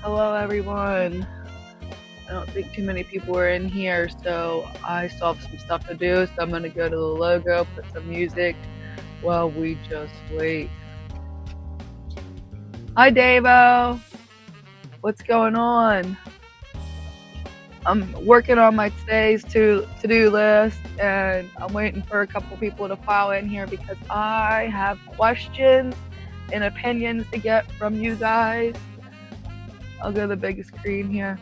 Hello, everyone. I don't think too many people are in here, so I still have some stuff to do. So I'm going to go to the logo, put some music while we just wait. Hi, Davo. What's going on? I'm working on my today's to-do list, and I'm waiting for a couple people to file in here because I have questions and opinions to get from you guys. I'll go to the big screen here.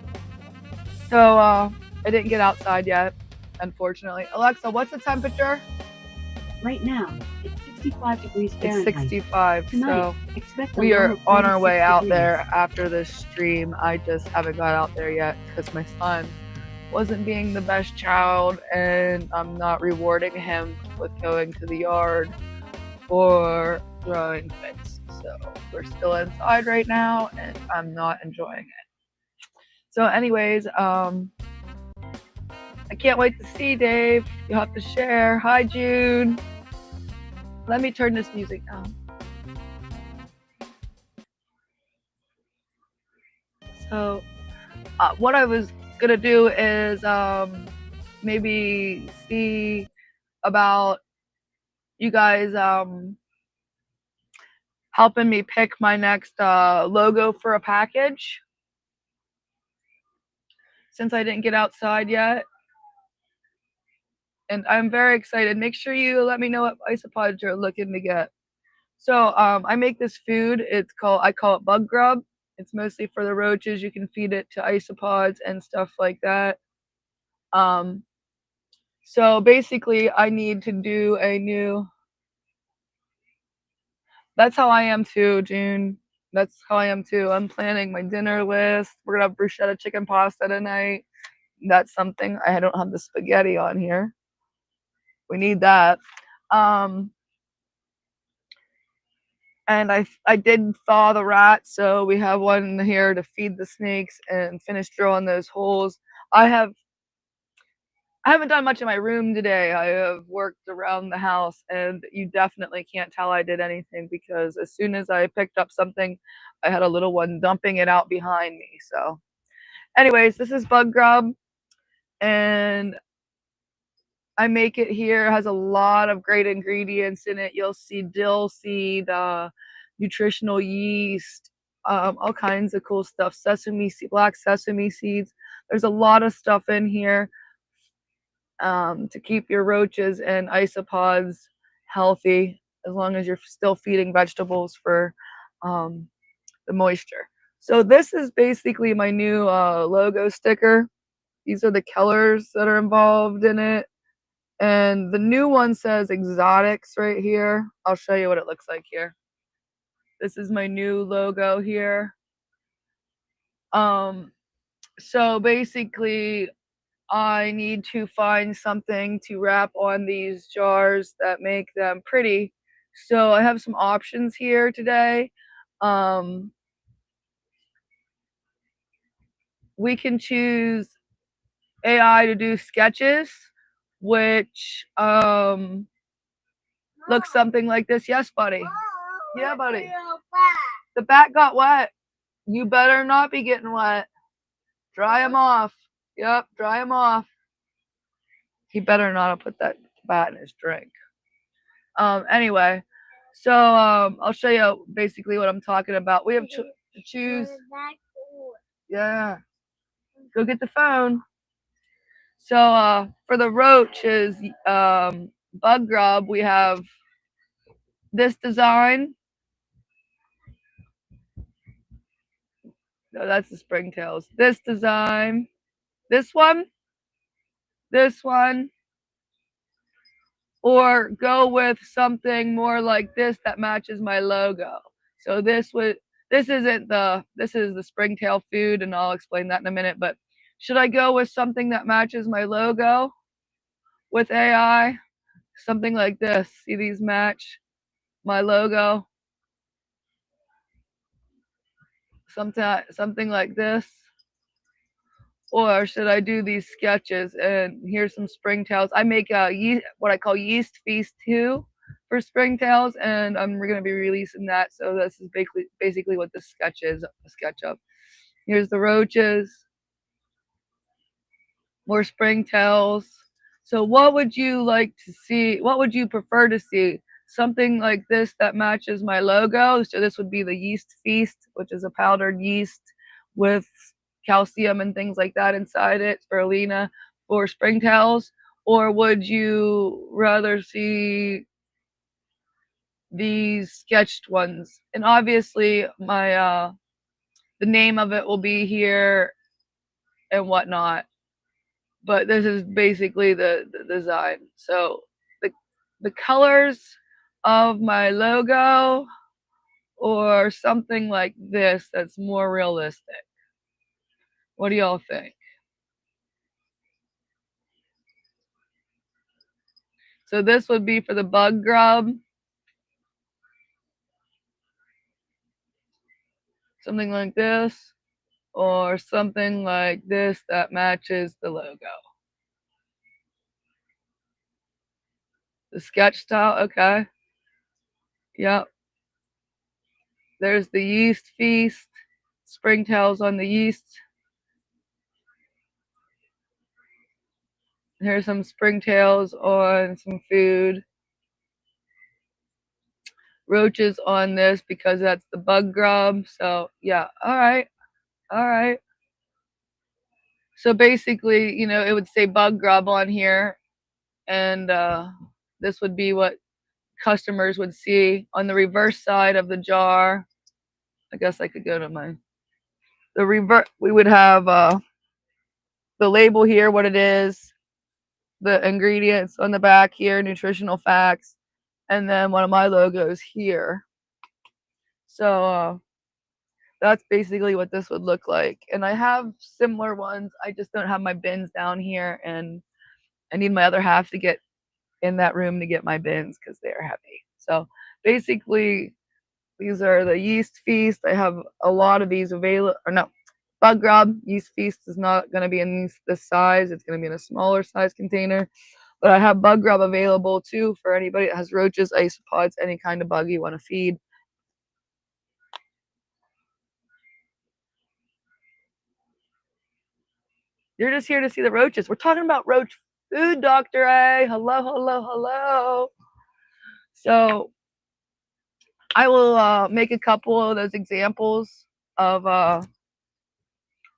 So I didn't get outside yet, unfortunately. Alexa, what's the temperature? Right now, it's 65 degrees Fahrenheit. It's 65, Tonight, so we are on our way out there after this stream. I just haven't got out there yet because my son wasn't being the best child, and I'm not rewarding him with going to the yard for throwing fits. So we're still inside right now, and I'm not enjoying it. So anyways, I can't wait to see Dave. You'll have to share. Hi, June. Let me turn this music down. So what I was gonna do is maybe see about you guys helping me pick my next logo for a package, since I didn't get outside yet. And I'm very excited. Make sure you let me know what isopods you're looking to get. So I make this food. I call it bug grub. It's mostly for the roaches. You can feed it to isopods and stuff like that. So basically I need to do a new, that's how I am too, June. That's how I am too. I'm planning my dinner list. We're gonna have bruschetta chicken pasta tonight. That's something. I don't have the spaghetti on here. We need that. And I did thaw the rat, so we have one here to feed the snakes and finish drilling those holes. I haven't done much in my room today. I have worked around the house, and you definitely can't tell I did anything because as soon as I picked up something, I had a little one dumping it out behind me. So anyways, this is bug grub, and I make it here. It has a lot of great ingredients in it. You'll see dill seed, nutritional yeast, all kinds of cool stuff. Black sesame seeds. There's a lot of stuff in here to keep your roaches and isopods healthy, as long as you're still feeding vegetables for the moisture. So this is basically my new logo sticker. These are the colors that are involved in it. And the new one says exotics right here. I'll show you what it looks like here. This is my new logo here. So basically I need to find something to wrap on these jars that make them pretty. So I have some options here today. We can choose AI to do sketches, which looks something like this. Yes, buddy. Yeah, buddy. The bat got wet. You better not be getting wet. Dry him off. Yep, dry him off. He better not have put that bat in his drink. Anyway, so I'll show you basically what I'm talking about. We have to choose. Yeah. Go get the phone. So for the roaches, bug grub, we have this design. No, that's the springtails. This design. This one. This one. Or go with something more like this that matches my logo. So this is the springtail food, and I'll explain that in a minute, but should I go with something that matches my logo with AI? Something like this. See, these match my logo. Something like this. Or should I do these sketches? And here's some springtails. I make what I call yeast feast 2 for springtails, and I'm going to be releasing that. So this is basically what this sketch is, a sketch of. Here's the roaches, more springtails. So what would you like to see? What would you prefer to see? Something like this that matches my logo. So this would be the yeast feast, which is a powdered yeast with calcium and things like that inside it, spirulina or springtails. Or would you rather see these sketched ones? And obviously my the name of it will be here and whatnot. But this is basically the design. So the the colors of my logo or something like this that's more realistic. What do y'all think? So this would be for the bug grub, something like this, or something like this that matches the logo. The sketch style, okay. Yep. There's the yeast feast, springtails on the yeast. Here's some springtails on some food. Roaches on this because that's the bug grub. So yeah, all right, all right. So basically, it would say bug grub on here, and this would be what customers would see on the reverse side of the jar. I guess I could go to the reverse. We would have the label here, what it is, the ingredients on the back here, nutritional facts, and then one of my logos here. So that's basically what this would look like. And I have similar ones. I just don't have my bins down here, and I need my other half to get in that room to get my bins because they are heavy. So basically, these are the yeast feast. I have a lot of these available. Or no, bug grub yeast feast is not going to be in this size. It's going to be in a smaller size container. But I have bug grub available too for anybody that has roaches, isopods, any kind of bug you want to feed. You're just here to see the roaches. We're talking about roach food, Dr. A. Hello, hello, hello. So I will make a couple of those examples of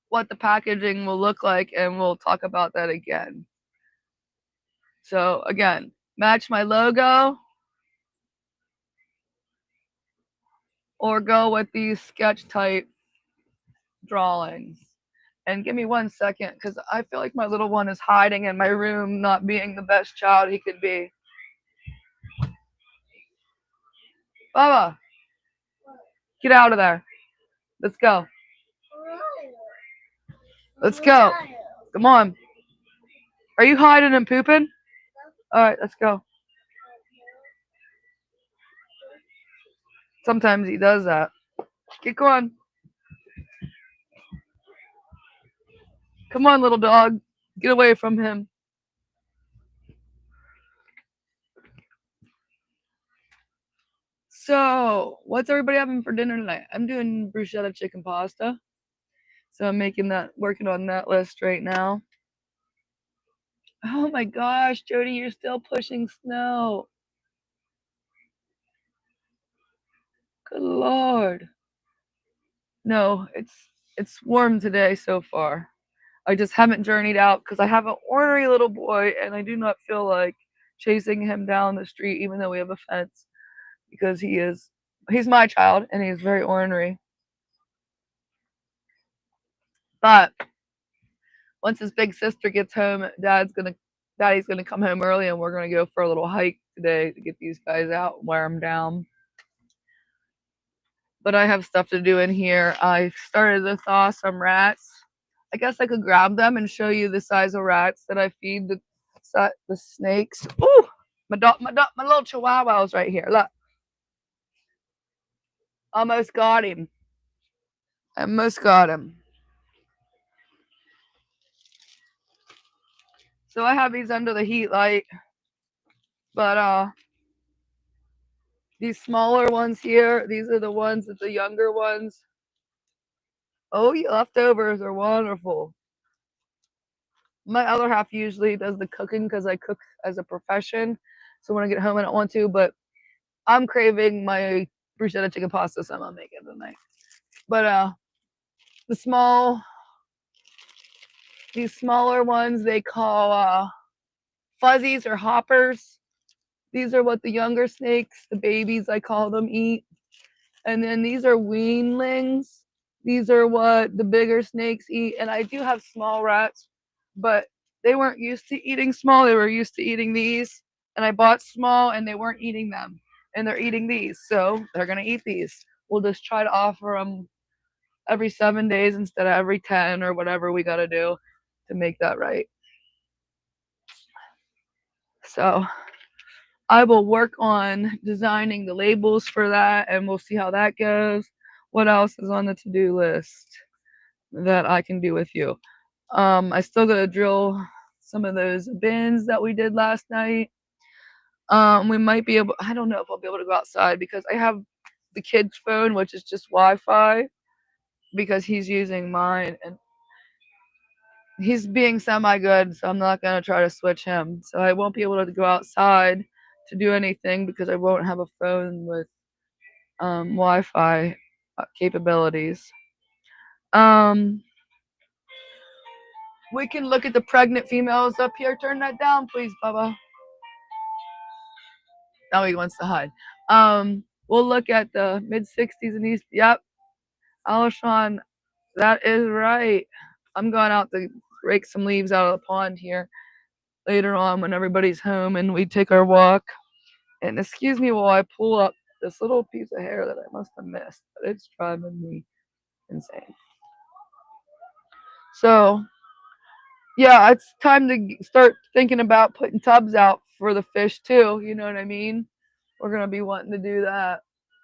what the packaging will look like, and we'll talk about that again. So again, match my logo or go with these sketch type drawings. And give me 1 second because I feel like my little one is hiding in my room, not being the best child he could be. Baba, get out of there. Let's go. Let's go. Come on. Are you hiding and pooping? All right, let's go. Sometimes he does that. Get going. Come on, little dog. Get away from him. So, what's everybody having for dinner tonight? I'm doing bruschetta chicken pasta. So I'm working on that list right now. Oh my gosh, Jody, you're still pushing snow. Good Lord. No, it's warm today so far. I just haven't journeyed out because I have an ornery little boy and I do not feel like chasing him down the street even though we have a fence because he's my child and he's very ornery. But once his big sister gets home, Daddy's gonna come home early and we're gonna go for a little hike today to get these guys out and wear them down. But I have stuff to do in here. I started to thaw some rats. I guess I could grab them and show you the size of rats that I feed the snakes. Ooh, my little chihuahua's right here. Look, almost got him. Almost got him. So I have these under the heat light, but these smaller ones here, these are the ones that the younger ones Oh, yeah, leftovers are wonderful. My other half usually does the cooking because I cook as a profession. So when I get home, I don't want to, but I'm craving my bruschetta chicken pasta, so I'm gonna make it tonight. But the these smaller ones they call fuzzies or hoppers. These are what the younger snakes, the babies I call them, eat. And then these are weanlings. These are what the bigger snakes eat. And I do have small rats, but they weren't used to eating small. They were used to eating these. And I bought small and they weren't eating them. And they're eating these. So they're going to eat these. We'll just try to offer them every 7 days instead of every 10 or whatever we got to do to make that right. So I will work on designing the labels for that and we'll see how that goes. What else is on the to do list that I can do with you? I still gotta drill some of those bins that we did last night. We might be able, I don't know if I'll be able to go outside because I have the kid's phone, which is just Wi Fi, because he's using mine and he's being semi good, so I'm not gonna try to switch him. So I won't be able to go outside to do anything because I won't have a phone with Wi-Fi capabilities. Um, we can look at the pregnant females up here. Turn that down, please, Bubba. Now he wants to hide. We'll look at the mid 60s and east. Yep, Alshon, that is right. I'm going out to rake some leaves out of the pond here later on when everybody's home and we take our walk. And excuse me while I pull up this little piece of hair that I must have missed, but it's driving me insane. So, yeah, it's time to start thinking about putting tubs out for the fish too. You know what I mean? We're gonna be wanting to do that.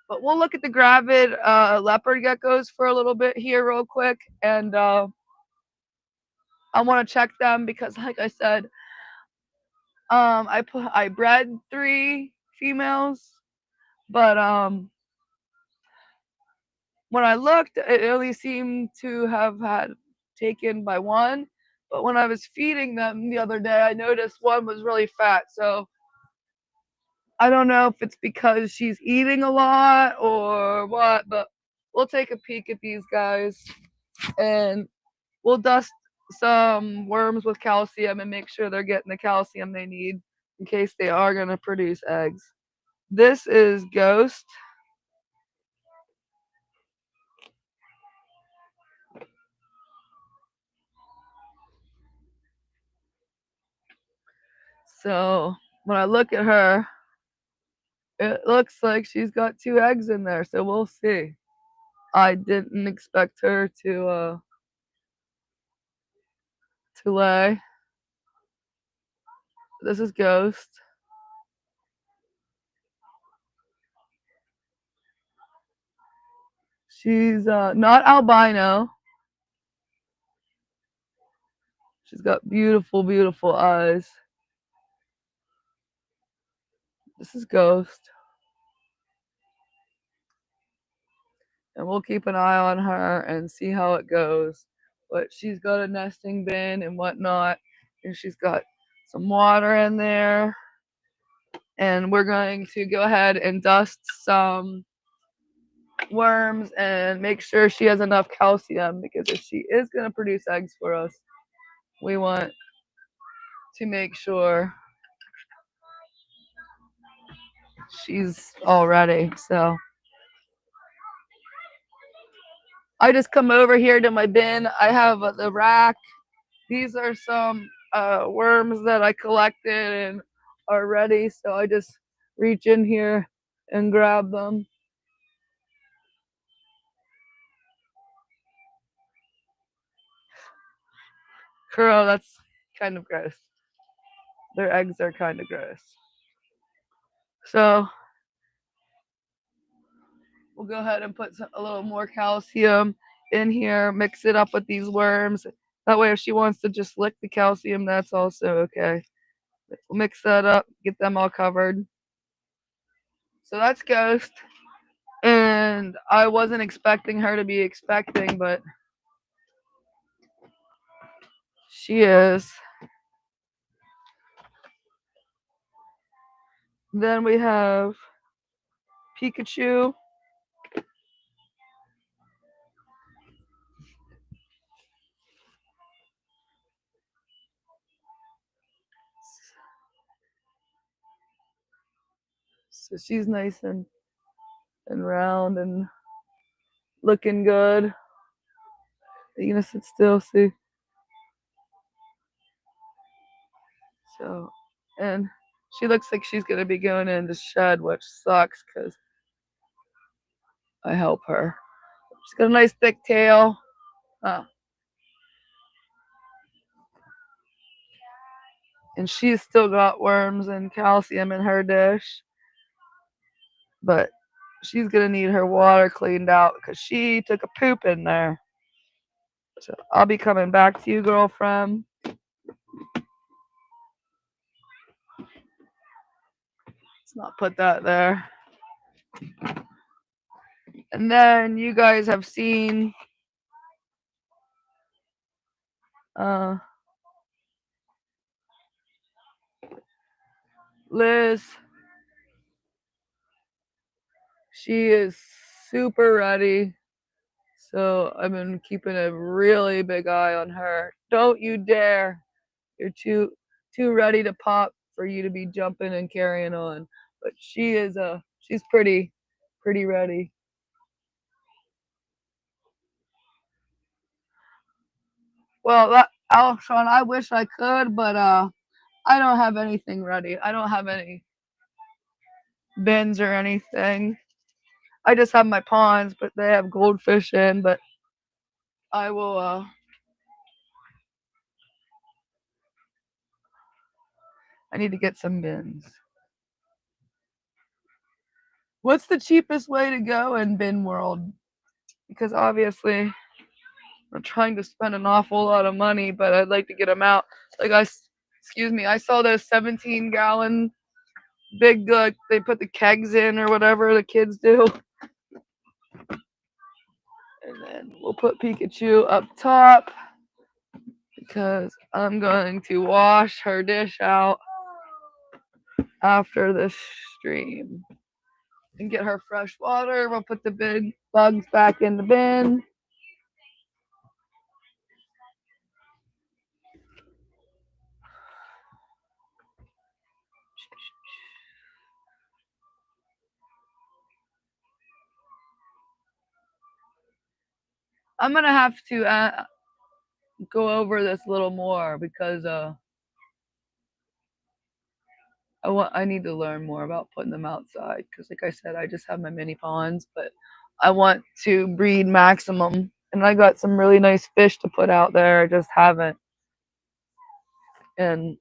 But we'll look at the gravid leopard geckos for a little bit here, real quick, and I want to check them because, like I said, I bred 3 females, but when I looked, it only seemed to have had taken by one. But when I was feeding them the other day, I noticed one was really fat. So I don't know if it's because she's eating a lot or what, but we'll take a peek at these guys and we'll dust some worms with calcium and make sure they're getting the calcium they need in case they are going to produce eggs. This is Ghost. So when I look at her, it looks like she's got 2 eggs in there, so we'll see. I didn't expect her to lay. This is Ghost. She's not albino. She's got beautiful, beautiful eyes. This is Ghost. And we'll keep an eye on her and see how it goes. But she's got a nesting bin and whatnot, and she's got some water in there. And we're going to go ahead and dust some worms and make sure she has enough calcium because if she is going to produce eggs for us, we want to make sure she's all ready. So I just come over here to my bin. I have the rack. These are some worms that I collected and are ready. So I just reach in here and grab them. Girl, that's kind of gross. Their eggs are kind of gross. So we'll go ahead and put a little more calcium in here, mix it up with these worms. That way, if she wants to just lick the calcium, that's also okay. We'll mix that up, get them all covered. So that's Ghost. And I wasn't expecting her to be expecting, but She is. Then we have Pikachu. So she's nice and round and looking good. Are you gonna sit still? See. So, and she looks like she's gonna be going in the shed, which sucks because I help her. She's got a nice thick tail. Uh, and she's still got worms and calcium in her dish, but she's gonna need her water cleaned out because she took a poop in there. So I'll be coming back to you, girlfriend. Let's not put that there. And then you guys have seen uh, Liz. She is super ready. So I've been keeping a really big eye on her. Don't you dare. You're too ready to pop for you to be jumping and carrying on. But she's pretty ready. Well, Sean, I wish I could, but I don't have anything ready. I don't have any bins or anything. I just have my ponds, but they have goldfish in. But I will. I need to get some bins. What's the cheapest way to go in bin world? Because obviously I'm trying to spend an awful lot of money, but I'd like to get them out. Like excuse me, I saw those 17-gallon big. They put the kegs in or whatever the kids do. And then we'll put Pikachu up top because I'm going to wash her dish out after this stream and get her fresh water. We'll put the big bugs back in the bin. I'm gonna have to go over this a little more because I need to learn more about putting them outside because, like I said, I just have my mini ponds, but I want to breed maximum, and I got some really nice fish to put out there. I just haven't, and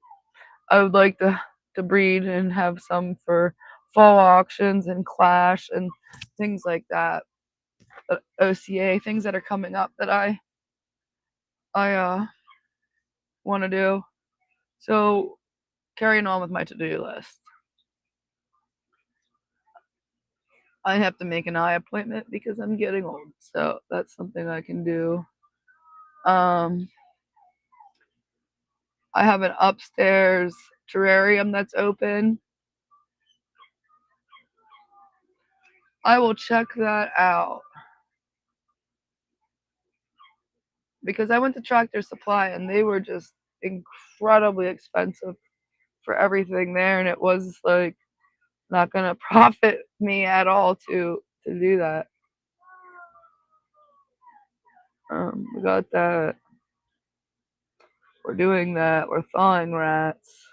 I would like to breed and have some for fall auctions and clash and things like that. OCA things that are coming up that I want to do. So carrying on with my to-do list. I have to make an eye appointment because I'm getting old. So that's something I can do. I have an upstairs terrarium that's open. I will check that out. Because I went to Tractor Supply and they were just incredibly expensive for everything there, and it was like not gonna profit me at all to do that. We got that. We're doing that. We're thawing rats.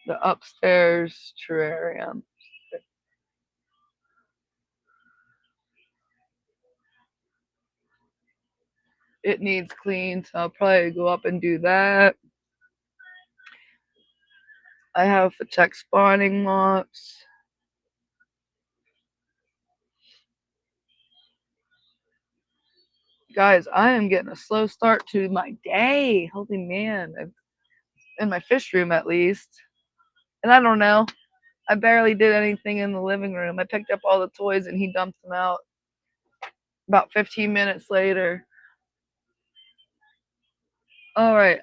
The upstairs terrarium. It needs clean, so I'll probably go up and do that. I have to check spawning mops. Guys, I am getting a slow start to my day. Holy man. In my fish room, at least. And I don't know. I barely did anything in the living room. I picked up all the toys and he dumped them out. about 15 minutes later. All right.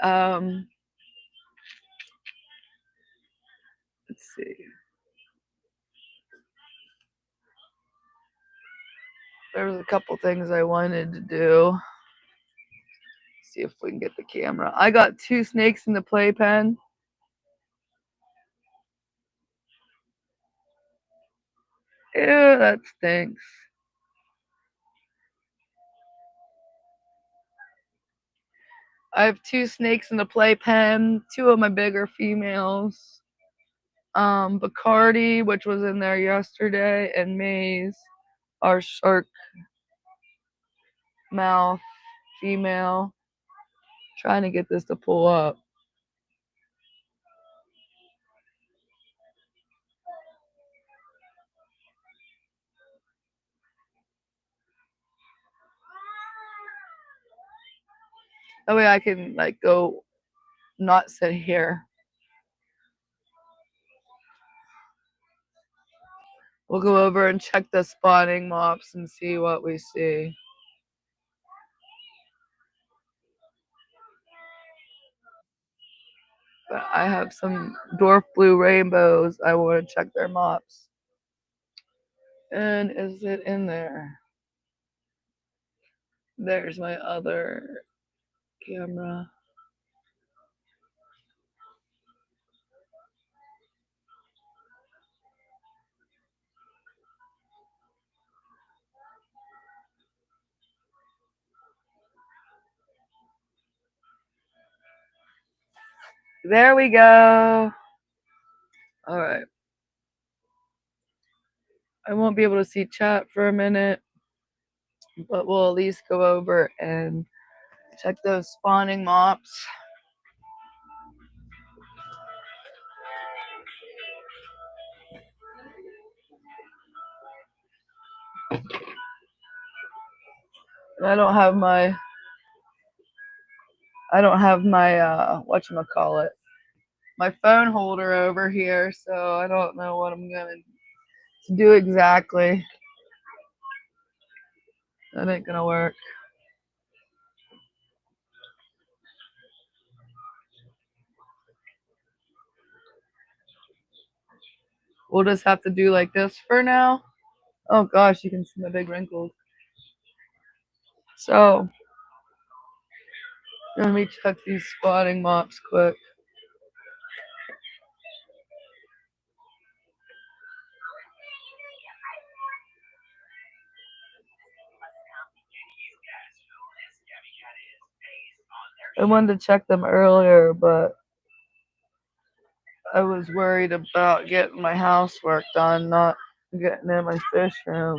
Let's see. There was a couple things I wanted to do. See if we can get the camera. I got 2 snakes in the playpen. Ew, that stinks. I have 2 snakes in the playpen. 2 of my bigger females. Bacardi, which was in there yesterday, and Maze, our shark mouth female. Trying to get this to pull up. That way I can like go not sit here. We'll go over and check the spawning mops and see what we see. But I have some dwarf blue rainbows. I want to check their mops. And is it in there? There's my other camera. There we go. All right. I won't be able to see chat for a minute, but we'll at least go over and check those spawning mops. I don't have my whatchamacallit, my phone holder over here, so I don't know what I'm gonna do exactly. That ain't gonna work. We'll just have to do like this for now. Oh gosh, you can see my big wrinkles. So let me check these spotting mops quick. I wanted to check them earlier, but I was worried about getting my housework done, not getting in my fish room.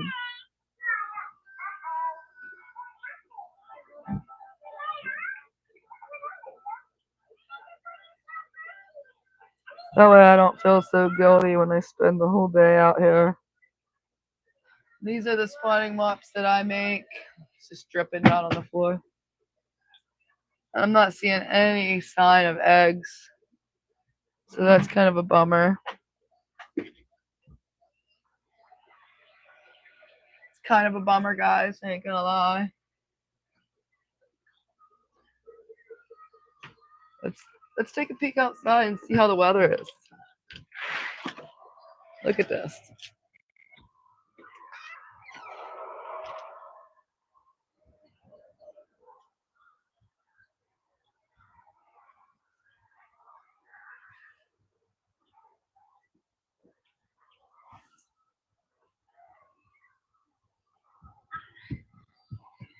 That way I don't feel so guilty when I spend the whole day out here. These are the spawning mops that I make. It's just dripping down on the floor. I'm not seeing any sign of eggs, so that's kind of a bummer. It's kind of a bummer, guys. I ain't gonna lie. Let's take a peek outside and see how the weather is. Look at this.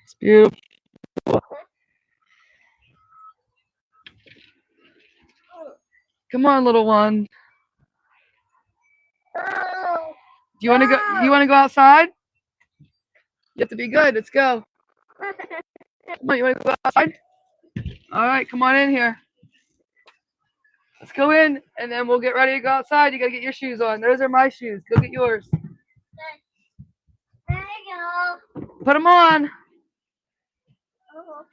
It's beautiful. Come on, little one. Do you want to go? You want to go outside? You have to be good. Let's go. Come on, you want to go outside? All right, come on in here. Let's go in, and then we'll get ready to go outside. You gotta get your shoes on. Those are my shoes. Go get yours. There you go. Put them on. Oh,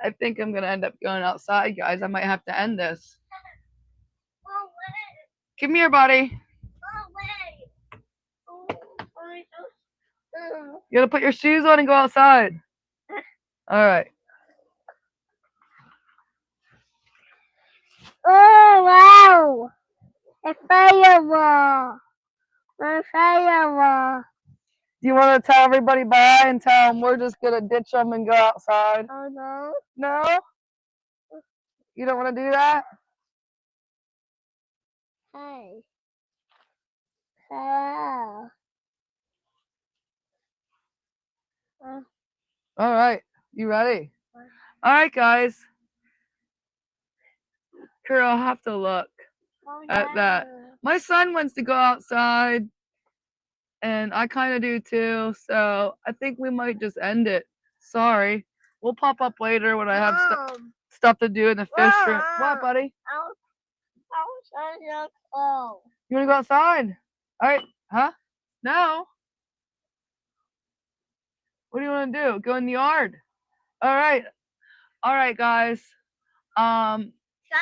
I think I'm gonna end up going outside, guys. I might have to end this. Come here, buddy. You gotta put your shoes on and go outside. All right. Oh, wow. A fireball. A fireball. Do you want to tell everybody bye and tell them we're just gonna ditch them and go outside? Oh, no. No? You don't want to do that? Hey. Hello. All right. You ready? All right, guys. Kira, I'll have to look at that. My son wants to go outside, and I kind of do too. So I think we might just end it. Sorry. We'll pop up later when I have stuff to do in the fish room. What, buddy? Outside cold. You want to go outside? All right. Huh? No. What do you want to do? Go in the yard. All right. All right, guys.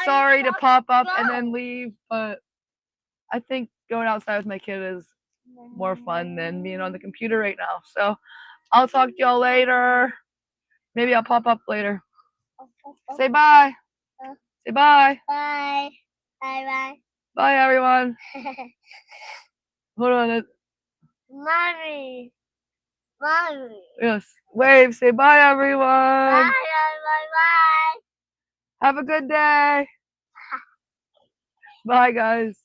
Sorry to pop up and then leave, but I think going outside with my kid is more fun than being on the computer right now. So I'll talk to y'all later. Maybe I'll pop up later. Say bye. Say bye. Bye. Bye Bye, everyone. bye. Hold on. Mommy. Mommy. Yes. Wave. Say bye, everyone. Bye bye. Have a good day. Bye, guys.